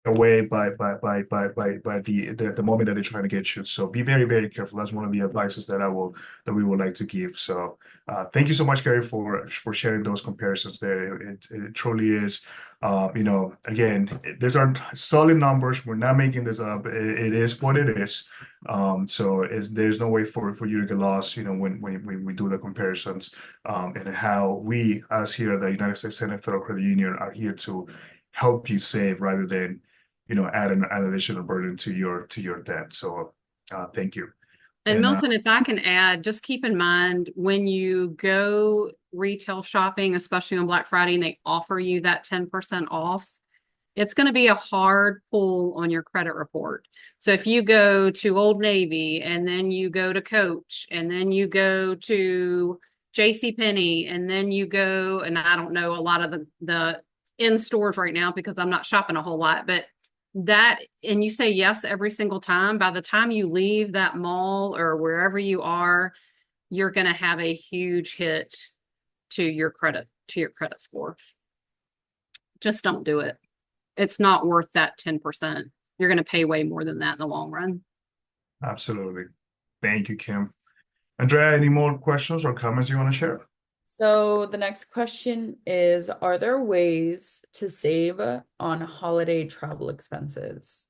away by the moment that they're trying to get you. So be very, very careful. That's one of the advices that we would like to give. So thank you so much, Gary, for sharing those comparisons there. It truly is. Again, these are solid numbers. We're not making this up. It is what it is. There's no way for you to get lost, when we do the comparisons, and how we, as here at the United States Senate Federal Credit Union, are here to help you save rather than, add an additional burden to your debt. So, thank you. And And Milton, if I can add, just keep in mind when you go retail shopping, especially on Black Friday, and they offer you that 10% off, it's going to be a hard pull on your credit report. So if you go to Old Navy and then you go to Coach and then you go to JCPenney and then you go, and I don't know a lot of the in stores right now because I'm not shopping a whole lot, but that, and you say yes every single time, by the time you leave that mall or wherever you are, you're going to have a huge hit to your credit score. Just don't do it. It's not worth that 10%. You're going to pay way more than that in the long run. absolutely. Thank you, Kim. Andrea, any more questions or comments you want to share? So the next question is, are there ways to save on holiday travel expenses?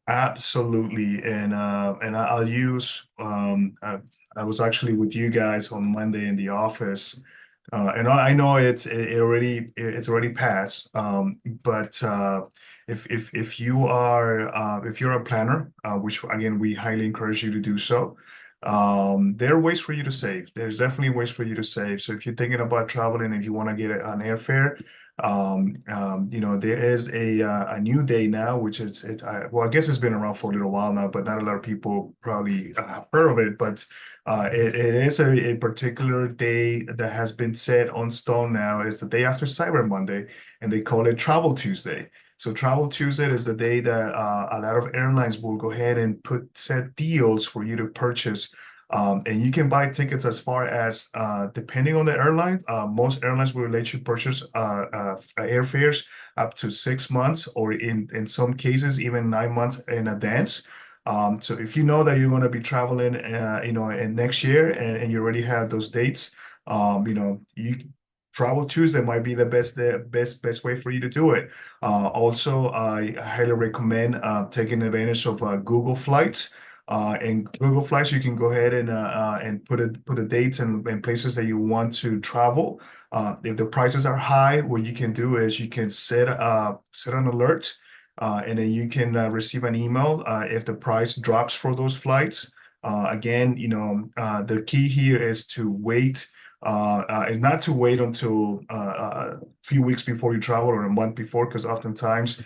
Absolutely. And I'll use, I was actually with you guys on Monday in the office. And I know it's already passed. But if you're a planner, which again we highly encourage you to do so, there are ways for you to save. There's definitely ways for you to save. So if you're thinking about traveling, if you want to get an airfare, there is a new day now, which is well, I guess it's been around for a little while now, but not a lot of people probably have heard of it. But it is a particular day that has been set on stone now. It's the day after Cyber Monday, and they call it Travel Tuesday. So Travel Tuesday is the day that a lot of airlines will go ahead and set deals for you to purchase. And you can buy tickets as far as, depending on the airline, most airlines will let you purchase airfares up to 6 months, or in some cases, even 9 months in advance. So if you know that you're going to be traveling, in next year, and you already have those dates, you Travel Tuesday might be the best way for you to do it. Also, I highly recommend taking advantage of Google Flights. In Google Flights, you can go ahead and put the dates and places that you want to travel. If the prices are high, what you can do is you can set an alert, and then you can receive an email if the price drops for those flights. Again, the key here is to wait. Is not to wait until a few weeks before you travel or a month before, because oftentimes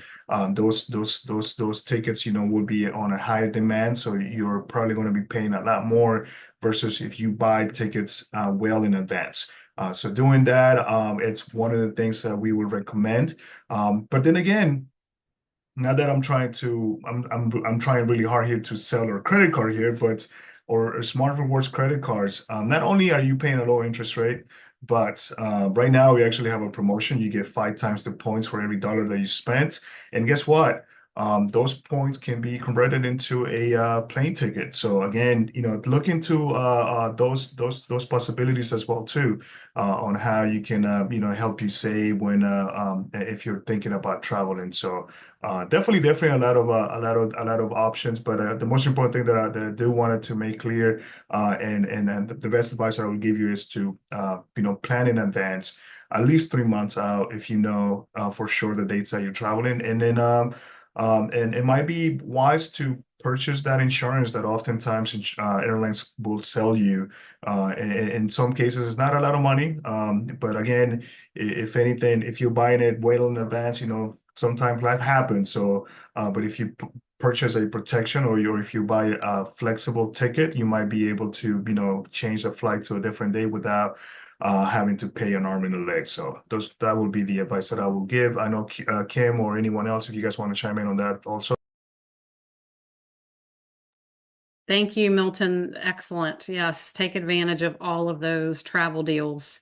those tickets, will be on a higher demand, so you're probably going to be paying a lot more versus if you buy tickets well in advance. So doing that, it's one of the things that we would recommend. But then again, not that I'm trying really hard here to sell our credit card here, but or Smart Rewards credit cards. Not only are you paying a low interest rate, but right now we actually have a promotion. You get 5 times the points for every dollar that you spent. And guess what? Those points can be converted into a plane ticket. So again, look into those possibilities as well too, on how you can help you save when if you're thinking about traveling. So definitely a lot of options. But the most important thing that I do wanted to make clear, and the best advice I will give you is to plan in advance, at least 3 months out, if you know for sure the dates that you're traveling. And then and it might be wise to purchase that insurance that oftentimes airlines will sell you. In some cases, it's not a lot of money, but again, if anything, if you're buying it well in advance, sometimes life happens. So, but if you purchase a protection, or if you buy a flexible ticket, you might be able to, change the flight to a different day without having to pay an arm and a leg. So that would be the advice that I will give. I know Kim or anyone else, if you guys want to chime in on that also. Thank you, Milton. Excellent. Yes, take advantage of all of those travel deals.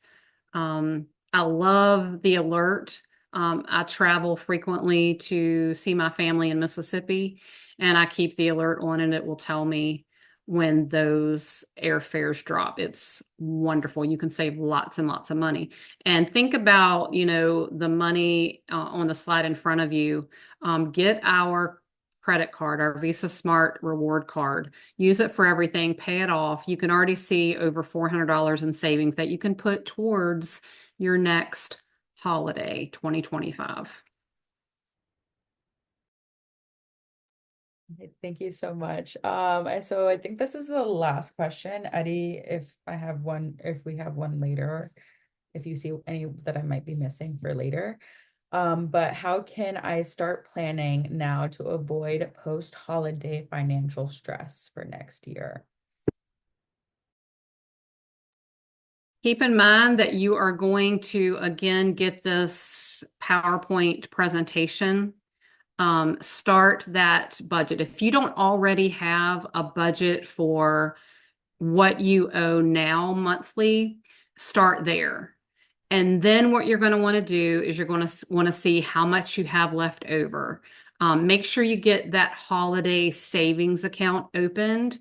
I love the alert. I travel frequently to see my family in Mississippi, and I keep the alert on, and it will tell me when those airfares drop. It's wonderful. You can save lots and lots of money. And think about, the money on the slide in front of you. Get our credit card, our Visa Smart Reward card. Use it for everything, pay it off. You can already see over $400 in savings that you can put towards your next holiday 2025. Okay, thank you so much. So I think this is the last question. Eddie, if we have one later, if you see any that I might be missing for later. But how can I start planning now to avoid post-holiday financial stress for next year? Keep in mind that you are going to, again, get this PowerPoint presentation. Start that budget. If you don't already have a budget for what you owe now monthly, start there. And then what you're going to want to do is you're going to want to see how much you have left over. Make sure you get that holiday savings account opened.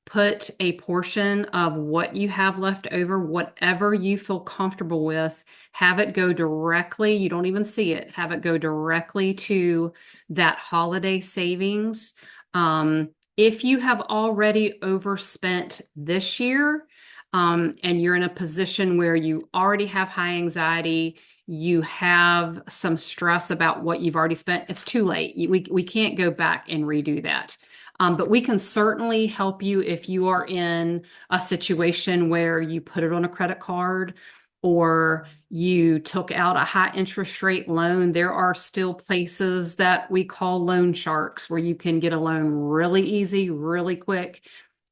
Put a portion of what you have left over, whatever you feel comfortable with, have it go directly, you don't even see it, have it go directly to that holiday savings. If you have already overspent this year, and you're in a position where you already have high anxiety, you have some stress about what you've already spent, it's too late. We can't go back and redo that. But we can certainly help you if you are in a situation where you put it on a credit card or you took out a high interest rate loan. There are still places that we call loan sharks where you can get a loan really easy, really quick,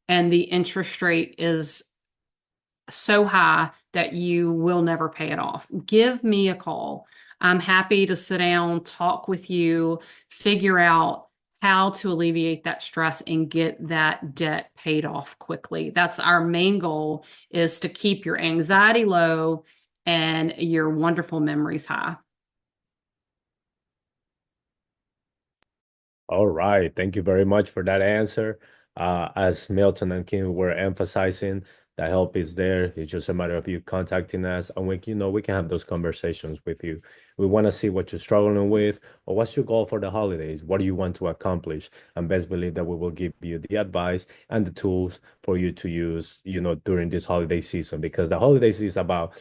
and the interest rate is so high that you will never pay it off. Give me a call. I'm happy to sit down, talk with you, figure out how to alleviate that stress and get that debt paid off quickly. That's our main goal, is to keep your anxiety low and your wonderful memories high. All right. Thank you very much for that answer. As Milton and Kim were emphasizing, the help is there. It's just a matter of you contacting us, and we can have those conversations with you. We want to see what you're struggling with, or what's your goal for the holidays. What do you want to accomplish? And best believe that we will give you the advice and the tools for you to use, during this holiday season, because the holidays is about,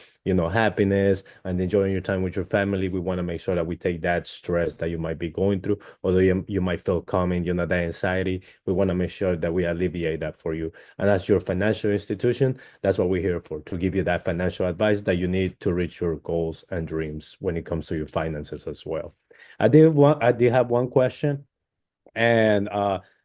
happiness and enjoying your time with your family. We want to make sure that we take that stress that you might be going through, although you might feel coming, that anxiety. We want to make sure that we alleviate that for you. And as your financial institution, that's what we're here for, to give you that financial advice that you need to reach your goals and dreams when it comes to your finances as well. I did have one question, and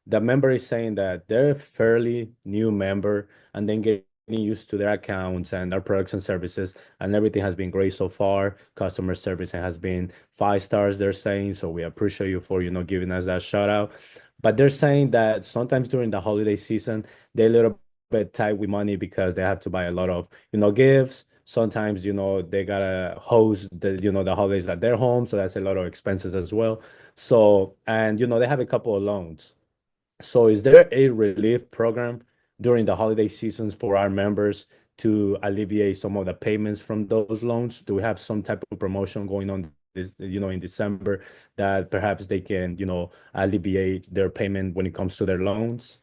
the member is saying that they're a fairly new member and then getting used to their accounts and our products and services, and everything has been great so far. Customer service has been 5 stars, they're saying, so we appreciate you for giving us that shout out. But they're saying that sometimes during the holiday season they're a little bit tight with money because they have to buy a lot of gifts. Sometimes they gotta host the holidays at their home, so that's a lot of expenses as well. So, and they have a couple of loans. So is there a relief program during the holiday seasons for our members to alleviate some of the payments from those loans? Do we have some type of promotion going on this, in December, that perhaps they can, alleviate their payment when it comes to their loans?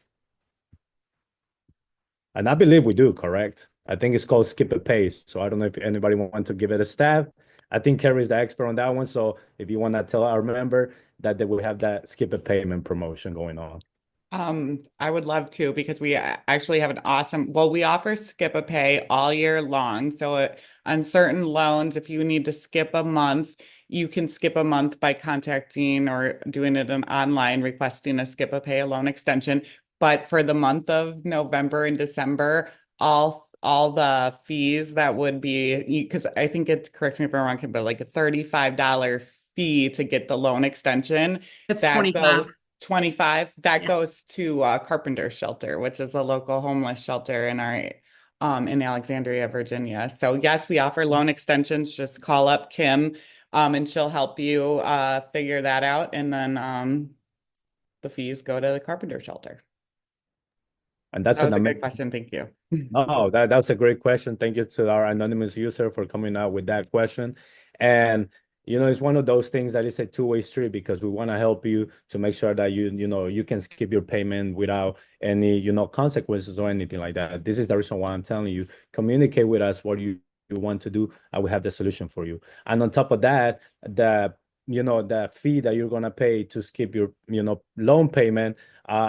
And I believe we do, correct? I think it's called Skip a Pay. So I don't know if anybody wants to give it a stab. I think Carrie's the expert on that one. So if you want to tell our member that they will have that Skip a Payment promotion going on. I would love to, because we actually have we offer Skip a Pay all year long. So on certain loans, if you need to skip a month, you can skip a month by contacting or doing it online, requesting a Skip a Pay loan extension. But for the month of November and December, all the fees that would be, because I think it's, correct me if I'm wrong, but like a $35 fee to get the loan extension. It's that 25. goes 25. That Yes. goes to Carpenter Shelter, which is a local homeless shelter in our in Alexandria, Virginia. So yes, we offer loan extensions. Just call up Kim and she'll help you figure that out. And then the fees go to the carpenter shelter. And that's That an was a good amazing. question. Thank you. Oh, that's a great question. Thank you to our anonymous user for coming out with that question. And it's one of those things that is a two-way street because we want to help you to make sure that you can skip your payment without any consequences or anything like that. This is the reason why I'm telling you, communicate with us what you want to do, and we have the solution for you. And on top of that, the fee that you're gonna pay to skip your loan payment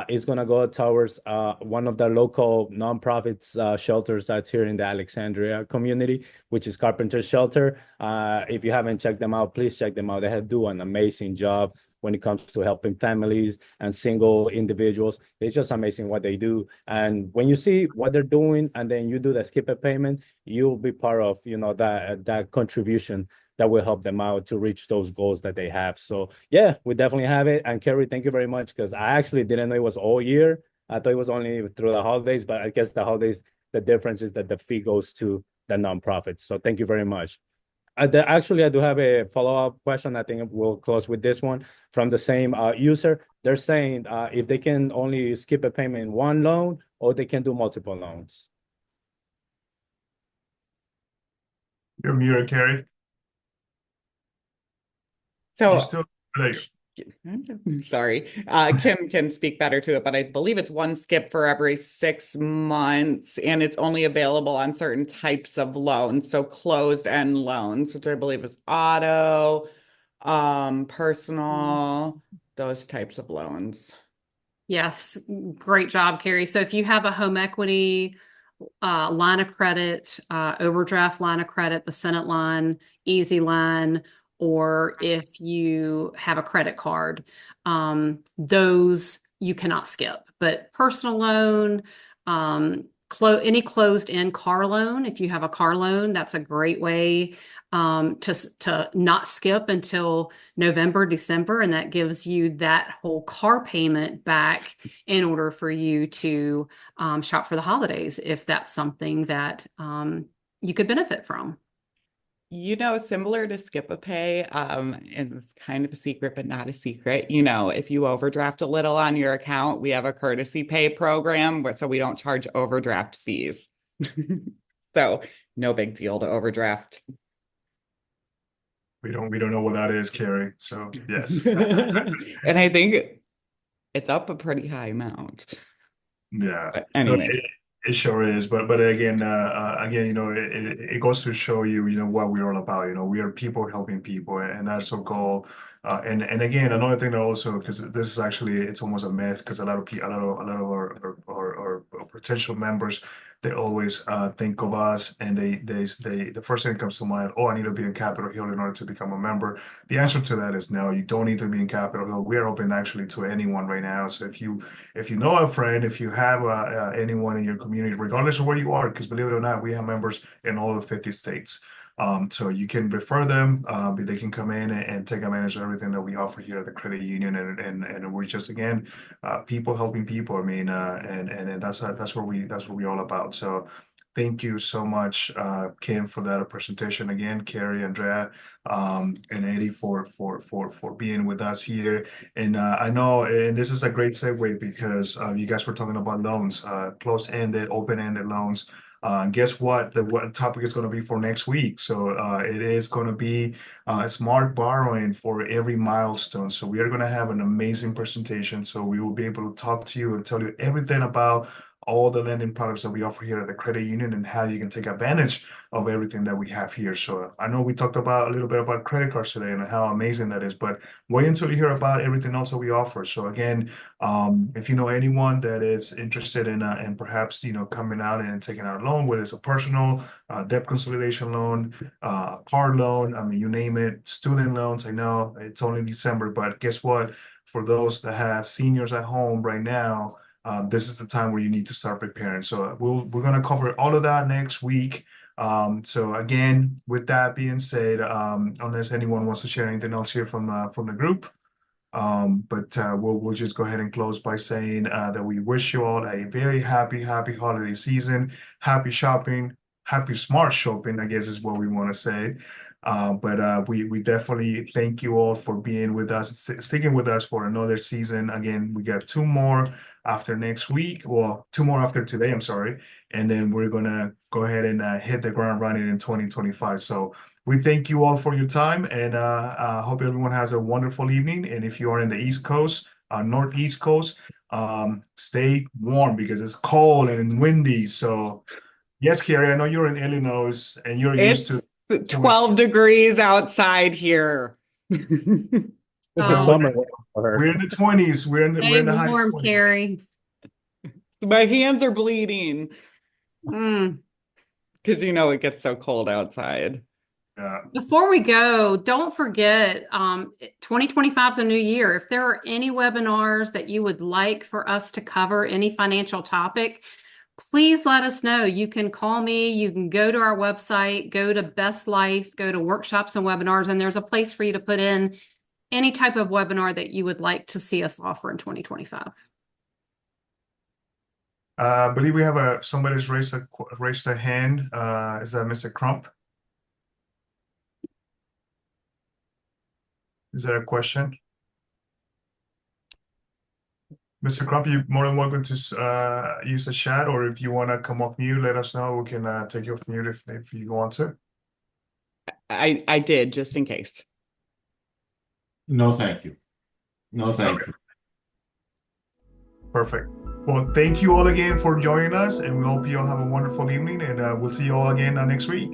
is gonna go towards one of the local nonprofits shelters that's here in the Alexandria community, which is Carpenter Shelter. If you haven't checked them out, please check them out. They do an amazing job when it comes to helping families and single individuals. It's just amazing what they do. And when you see what they're doing and then you do the skip a payment, you'll be part of that contribution that will help them out to reach those goals that they have. So yeah, we definitely have it. And Kerry, thank you very much, because I actually didn't know it was all year. I thought it was only through the holidays, but I guess the holidays, the difference is that the fee goes to the nonprofits. So thank you very much. Actually, I do have a follow-up question. I think we'll close with this one from the same user. They're saying if they can only skip a payment in one loan or they can do multiple loans. You're muted, Carrie. So You still like sorry, Kim can speak better to it, but I believe it's one skip for every 6 months, and it's only available on certain types of loans. So closed-end loans, which I believe is auto, personal, those types of loans. Yes, great job, Carrie. So if you have a home equity line of credit, overdraft line of credit, the Senate line, easy line, or if you have a credit card, those you cannot skip. But personal loan, any closed-end car loan, if you have a car loan, that's a great way to not skip until November, December, and that gives you that whole car payment back in order for you to shop for the holidays, if that's something that you could benefit from. Similar to Skip a Pay, and it's kind of a secret, but not a secret. If you overdraft a little on your account, we have a courtesy pay program, so we don't charge overdraft fees. So no big deal to overdraft. we don't know what that is, Carrie. So yes. And I think it's up a pretty high amount. Yeah. But No, anyways. it sure is, but again, it goes to show you, what we're all about. We are people helping people, and that's our goal. And again, another thing that also, because this is actually, it's almost a myth, because a lot of our potential members, they always think of us, and they the first thing that comes to mind, oh, I need to be in Capitol Hill in order to become a member. The answer to that is no, you don't need to be in Capitol Hill. We are open actually to anyone right now. So if you know a friend, if you have anyone in your community, regardless of where you are, because believe it or not, we have members in all the 50 states. So you can refer them, but they can come in and take advantage of everything that we offer here at the credit union, and we're just, again, people helping people. I mean, and that's what we're all about. So thank you so much, Kim, for that presentation again, Carrie, Andrea, and Eddie for being with us here. And I know, and this is a great segue because you guys were talking about loans, closed-ended, open-ended loans. Guess what? What topic is going to be for next week? So it is going to be smart borrowing for every milestone. So we are going to have an amazing presentation. So we will be able to talk to you and tell you everything about all the lending products that we offer here at the credit union and how you can take advantage of everything that we have here. So I know we talked about a little bit about credit cards today and how amazing that is, but wait until you hear about everything else that we offer. So again, if you know anyone that is interested in and perhaps coming out and taking out a loan, whether it's a personal debt consolidation loan, car loan, I mean, you name it, student loans. I know it's only December, but guess what? For those that have seniors at home right now, this is the time where you need to start preparing. So we're going to cover all of that next week. So again, with that being said, unless anyone wants to share anything else here from the group, but we'll just go ahead and close by saying that we wish you all a very happy holiday season, happy shopping, happy smart shopping, I guess is what we want to say. But we definitely thank you all for being with us, sticking with us for another season. Again, we got 2 more after next week. Well, 2 more after today, I'm sorry. And then we're gonna go ahead and hit the ground running in 2025. So we thank you all for your time, and hope everyone has a wonderful evening. And if you are in the East Coast, Northeast Coast, stay warm because it's cold and windy. So yes, Carrie, I know you're in Illinois and you're used It's to 12 degrees outside here. This Oh. is summer for her. we're in the 20s. We're in Stay the high warm, 20s. Carrie. My hands are bleeding Mm. because you know it gets so cold outside. Before we go, don't forget, 2025 is a new year. If there are any webinars that you would like for us to cover, any financial topic, please let us know. You can call me, you can go to our website, go to Best Life, go to workshops and webinars, and there's a place for you to put in any type of webinar that you would like to see us offer in 2025. I believe we have somebody's raised a hand. Is that Mr. Crump? Is there a question? Mr. Crump, you're more than welcome to use the chat, or if you want to come off mute, let us know. We can take you off mute if you want to. I did just in case. No, thank you. No, thank you. Perfect. Well, thank you all again for joining us, and we hope you all have a wonderful evening, and we'll see you all again next week.